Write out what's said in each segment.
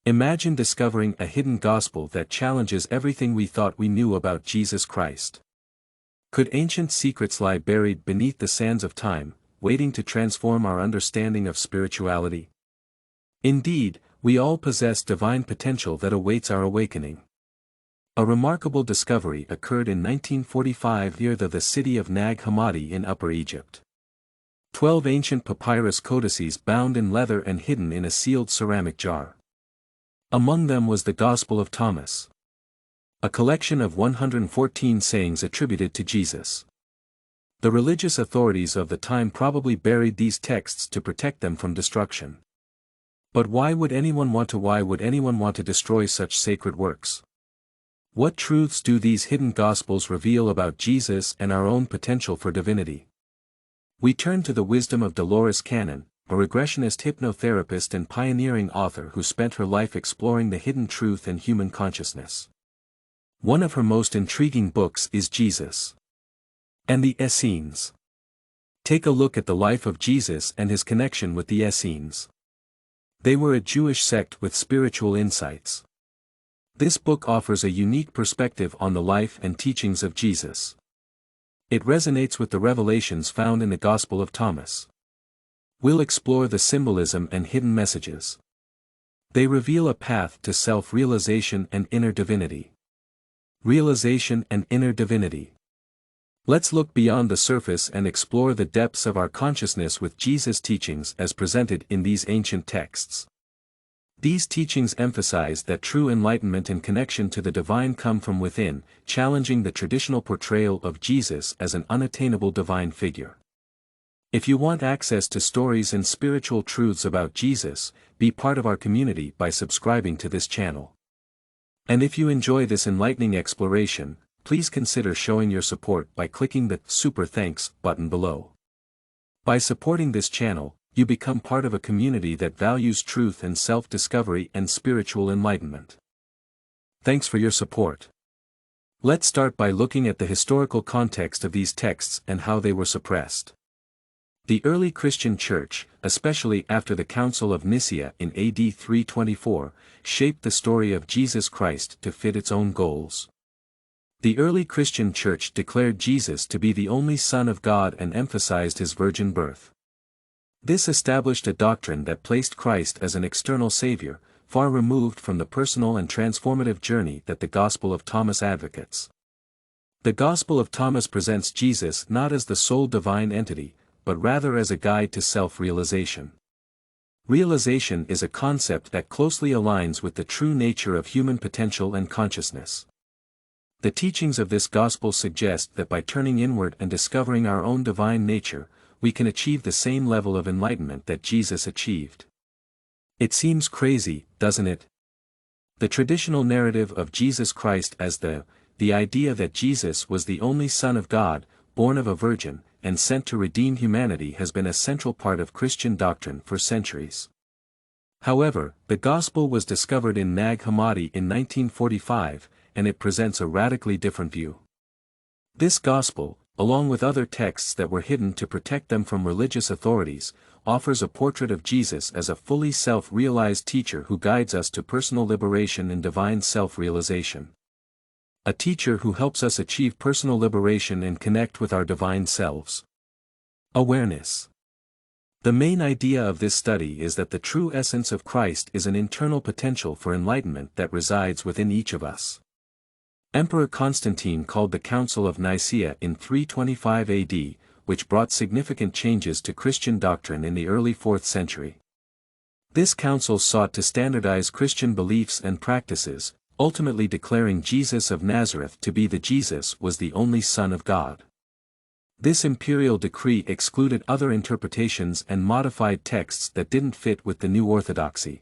Imagine discovering a hidden gospel that challenges everything we thought we knew about Jesus Christ. Could ancient secrets lie buried beneath the sands of time, waiting to transform our understanding of spirituality? Indeed, we all possess divine potential that awaits our awakening. A remarkable discovery occurred in 1945 near the city of Nag Hammadi in Upper Egypt. 12 ancient papyrus codices bound in leather and hidden in a sealed ceramic jar. Among them was the Gospel of Thomas, a collection of 114 sayings attributed to Jesus. The religious authorities of the time probably buried these texts to protect them from destruction. But why would anyone want to destroy such sacred works? What truths do these hidden Gospels reveal about Jesus and our own potential for divinity? We turn to the wisdom of Dolores Cannon, a regressionist hypnotherapist and pioneering author who spent her life exploring the hidden truth in human consciousness. One of her most intriguing books is Jesus and the Essenes. Take a look at the life of Jesus and his connection with the Essenes. They were a Jewish sect with spiritual insights. This book offers a unique perspective on the life and teachings of Jesus. It resonates with the revelations found in the Gospel of Thomas. We'll explore the symbolism and hidden messages. They reveal a path to self-realization and inner divinity. Realization and inner divinity. Let's look beyond the surface and explore the depths of our consciousness with Jesus' teachings as presented in these ancient texts. These teachings emphasize that true enlightenment and connection to the divine come from within, challenging the traditional portrayal of Jesus as an unattainable divine figure. If you want access to stories and spiritual truths about Jesus, be part of our community by subscribing to this channel. And if you enjoy this enlightening exploration, please consider showing your support by clicking the Super Thanks button below. By supporting this channel, you become part of a community that values truth and self-discovery and spiritual enlightenment. Thanks for your support. Let's start by looking at the historical context of these texts and how they were suppressed. The early Christian Church, especially after the Council of Nicaea in AD 324, shaped the story of Jesus Christ to fit its own goals. The early Christian Church declared Jesus to be the only Son of God and emphasized his virgin birth. This established a doctrine that placed Christ as an external Savior, far removed from the personal and transformative journey that the Gospel of Thomas advocates. The Gospel of Thomas presents Jesus not as the sole divine entity, but rather as a guide to self-realization. Realization is a concept that closely aligns with the true nature of human potential and consciousness. The teachings of this gospel suggest that by turning inward and discovering our own divine nature, we can achieve the same level of enlightenment that Jesus achieved. It seems crazy, doesn't it? The traditional narrative of Jesus Christ as the idea that Jesus was the only Son of God, born of a virgin, and sent to redeem humanity has been a central part of Christian doctrine for centuries. However, the gospel was discovered in Nag Hammadi in 1945, and it presents a radically different view. This gospel, along with other texts that were hidden to protect them from religious authorities, offers a portrait of Jesus as a fully self-realized teacher who guides us to personal liberation and divine self-realization. A teacher who helps us achieve personal liberation and connect with our divine selves. Awareness. The main idea of this study is that the true essence of Christ is an internal potential for enlightenment that resides within each of us. Emperor Constantine called the Council of Nicaea in 325 AD, which brought significant changes to Christian doctrine in the early 4th century. This council sought to standardize Christian beliefs and practices, ultimately declaring Jesus of Nazareth to be the Jesus was the only Son of God. This imperial decree excluded other interpretations and modified texts that didn't fit with the new orthodoxy.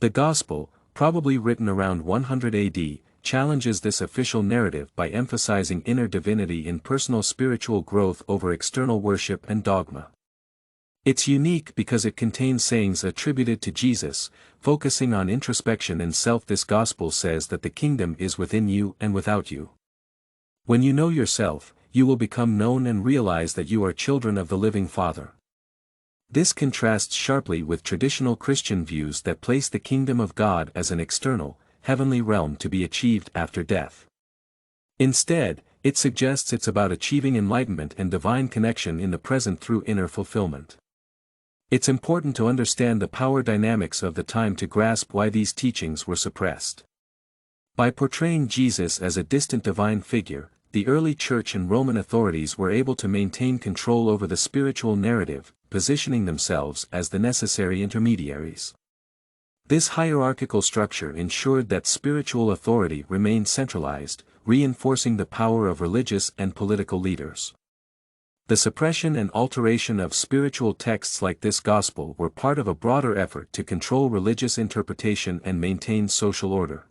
The Gospel, probably written around 100 AD, challenges this official narrative by emphasizing inner divinity in personal spiritual growth over external worship and dogma. It's unique because it contains sayings attributed to Jesus, focusing on introspection and self. This gospel says that the kingdom is within you and without you. When you know yourself, you will become known and realize that you are children of the living Father. This contrasts sharply with traditional Christian views that place the kingdom of God as an external, heavenly realm to be achieved after death. Instead, it suggests it's about achieving enlightenment and divine connection in the present through inner fulfillment. It's important to understand the power dynamics of the time to grasp why these teachings were suppressed. By portraying Jesus as a distant divine figure, the early church and Roman authorities were able to maintain control over the spiritual narrative, positioning themselves as the necessary intermediaries. This hierarchical structure ensured that spiritual authority remained centralized, reinforcing the power of religious and political leaders. The suppression and alteration of spiritual texts like this gospel were part of a broader effort to control religious interpretation and maintain social order.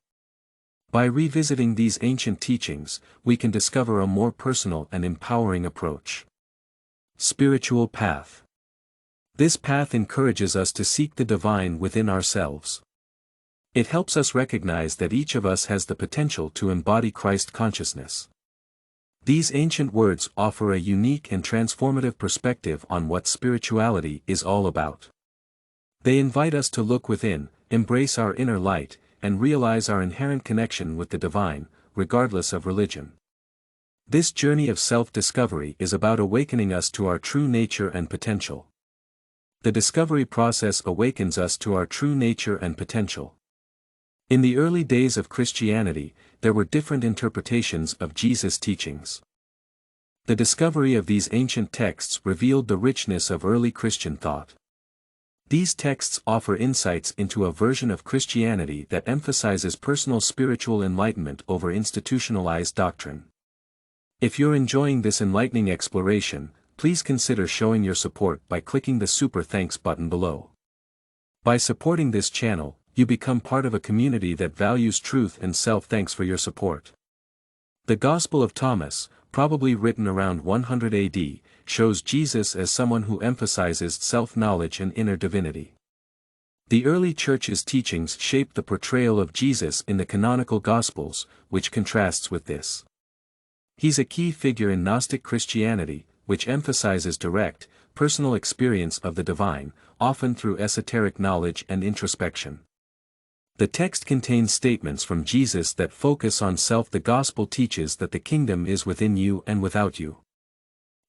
By revisiting these ancient teachings, we can discover a more personal and empowering approach. Spiritual path. This path encourages us to seek the divine within ourselves. It helps us recognize that each of us has the potential to embody Christ consciousness. These ancient words offer a unique and transformative perspective on what spirituality is all about. They invite us to look within, embrace our inner light, and realize our inherent connection with the divine, regardless of religion. This journey of self-discovery is about awakening us to our true nature and potential. The discovery process awakens us to our true nature and potential. In the early days of Christianity, there were different interpretations of Jesus' teachings. The discovery of these ancient texts revealed the richness of early Christian thought. These texts offer insights into a version of Christianity that emphasizes personal spiritual enlightenment over institutionalized doctrine. If you're enjoying this enlightening exploration, please consider showing your support by clicking the Super Thanks button below. By supporting this channel, you become part of a community that values truth and self-thanks for your support. The Gospel of Thomas, probably written around 100 AD, shows Jesus as someone who emphasizes self-knowledge and inner divinity. The early church's teachings shaped the portrayal of Jesus in the canonical Gospels, which contrasts with this. He's a key figure in Gnostic Christianity, which emphasizes direct, personal experience of the divine, often through esoteric knowledge and introspection. The text contains statements from Jesus that focus on self. The gospel teaches that the kingdom is within you and without you.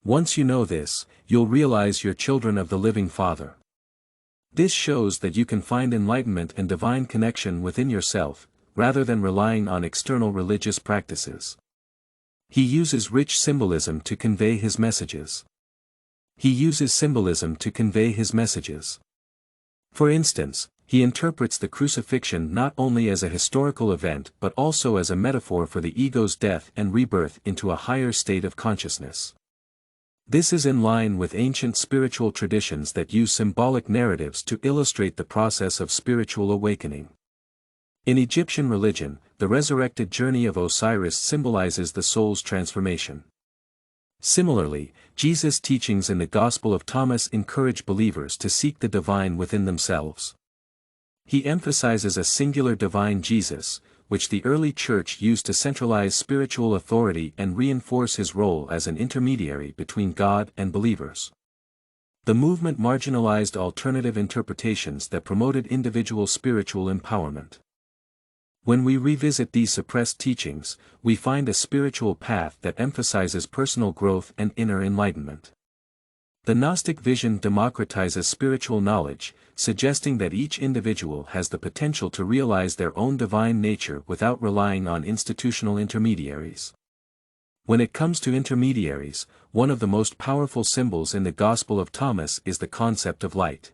Once you know this, you'll realize you're children of the living Father. This shows that you can find enlightenment and divine connection within yourself, rather than relying on external religious practices. He uses rich symbolism to convey his messages. For instance, he interprets the crucifixion not only as a historical event but also as a metaphor for the ego's death and rebirth into a higher state of consciousness. This is in line with ancient spiritual traditions that use symbolic narratives to illustrate the process of spiritual awakening. In Egyptian religion, the resurrected journey of Osiris symbolizes the soul's transformation. Similarly, Jesus' teachings in the Gospel of Thomas encourage believers to seek the divine within themselves. He emphasizes a singular divine Jesus, which the early church used to centralize spiritual authority and reinforce his role as an intermediary between God and believers. The movement marginalized alternative interpretations that promoted individual spiritual empowerment. When we revisit these suppressed teachings, we find a spiritual path that emphasizes personal growth and inner enlightenment. The Gnostic vision democratizes spiritual knowledge, suggesting that each individual has the potential to realize their own divine nature without relying on institutional intermediaries. When it comes to intermediaries, one of the most powerful symbols in the Gospel of Thomas is the concept of light.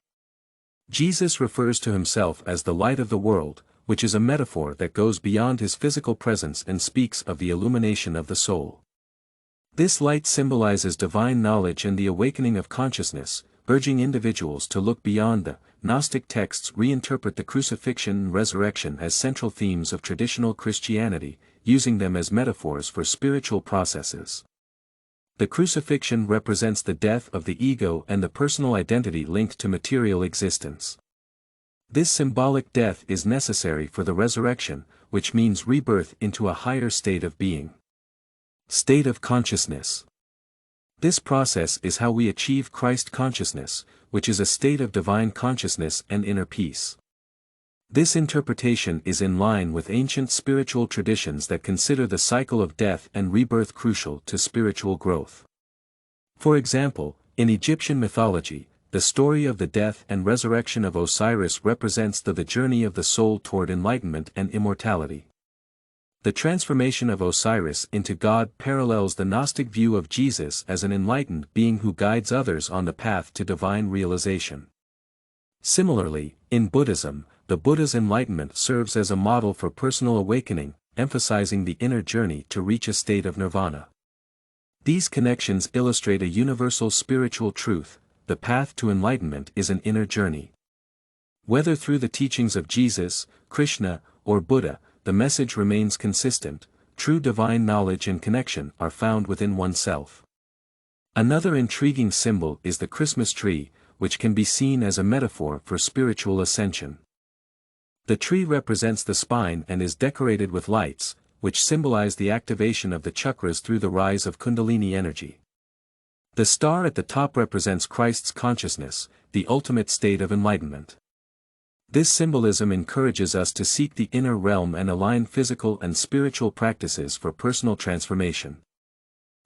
Jesus refers to himself as the light of the world, which is a metaphor that goes beyond his physical presence and speaks of the illumination of the soul. This light symbolizes divine knowledge and the awakening of consciousness, urging individuals to look beyond the Gnostic texts. Reinterpret the crucifixion and resurrection as central themes of traditional Christianity, using them as metaphors for spiritual processes. The crucifixion represents the death of the ego and the personal identity linked to material existence. This symbolic death is necessary for the resurrection, which means rebirth into a higher state of being. State of consciousness. This process is how we achieve Christ consciousness, which is a state of divine consciousness and inner peace. This interpretation is in line with ancient spiritual traditions that consider the cycle of death and rebirth crucial to spiritual growth. For example, in Egyptian mythology, the story of the death and resurrection of Osiris represents the journey of the soul toward enlightenment and immortality. The transformation of Osiris into God parallels the Gnostic view of Jesus as an enlightened being who guides others on the path to divine realization. Similarly, in Buddhism, the Buddha's enlightenment serves as a model for personal awakening, emphasizing the inner journey to reach a state of nirvana. These connections illustrate a universal spiritual truth: the path to enlightenment is an inner journey. Whether through the teachings of Jesus, Krishna, or Buddha, the message remains consistent: true divine knowledge and connection are found within oneself. Another intriguing symbol is the Christmas tree, which can be seen as a metaphor for spiritual ascension. The tree represents the spine and is decorated with lights, which symbolize the activation of the chakras through the rise of Kundalini energy. The star at the top represents Christ's consciousness, the ultimate state of enlightenment. This symbolism encourages us to seek the inner realm and align physical and spiritual practices for personal transformation.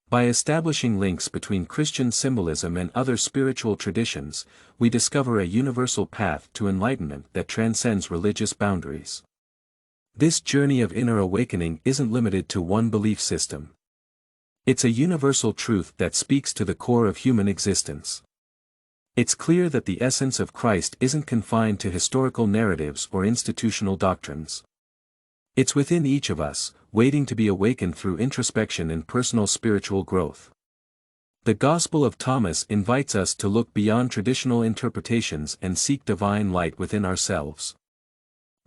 By establishing links between Christian symbolism and other spiritual traditions, we discover a universal path to enlightenment that transcends religious boundaries. This journey of inner awakening isn't limited to one belief system. It's a universal truth that speaks to the core of human existence. It's clear that the essence of Christ isn't confined to historical narratives or institutional doctrines. It's within each of us, waiting to be awakened through introspection and personal spiritual growth. The Gospel of Thomas invites us to look beyond traditional interpretations and seek divine light within ourselves.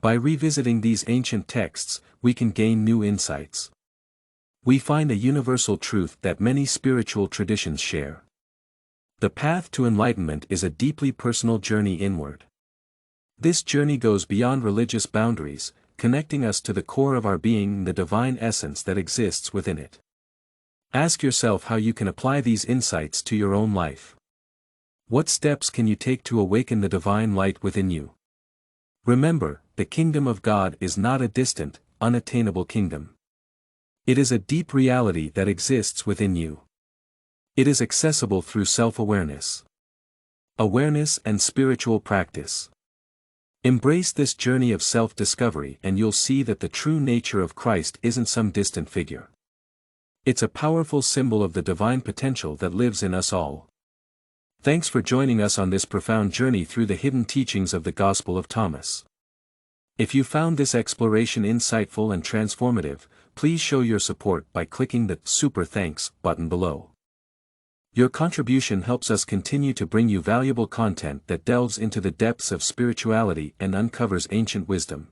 By revisiting these ancient texts, we can gain new insights. We find a universal truth that many spiritual traditions share. The path to enlightenment is a deeply personal journey inward. This journey goes beyond religious boundaries, connecting us to the core of our being, the divine essence that exists within it. Ask yourself how you can apply these insights to your own life. What steps can you take to awaken the divine light within you? Remember, the kingdom of God is not a distant, unattainable kingdom. It is a deep reality that exists within you. It is accessible through self-awareness, awareness, and spiritual practice. Embrace this journey of self-discovery and you'll see that the true nature of Christ isn't some distant figure. It's a powerful symbol of the divine potential that lives in us all. Thanks for joining us on this profound journey through the hidden teachings of the Gospel of Thomas. If you found this exploration insightful and transformative, please show your support by clicking the Super Thanks button below. Your contribution helps us continue to bring you valuable content that delves into the depths of spirituality and uncovers ancient wisdom.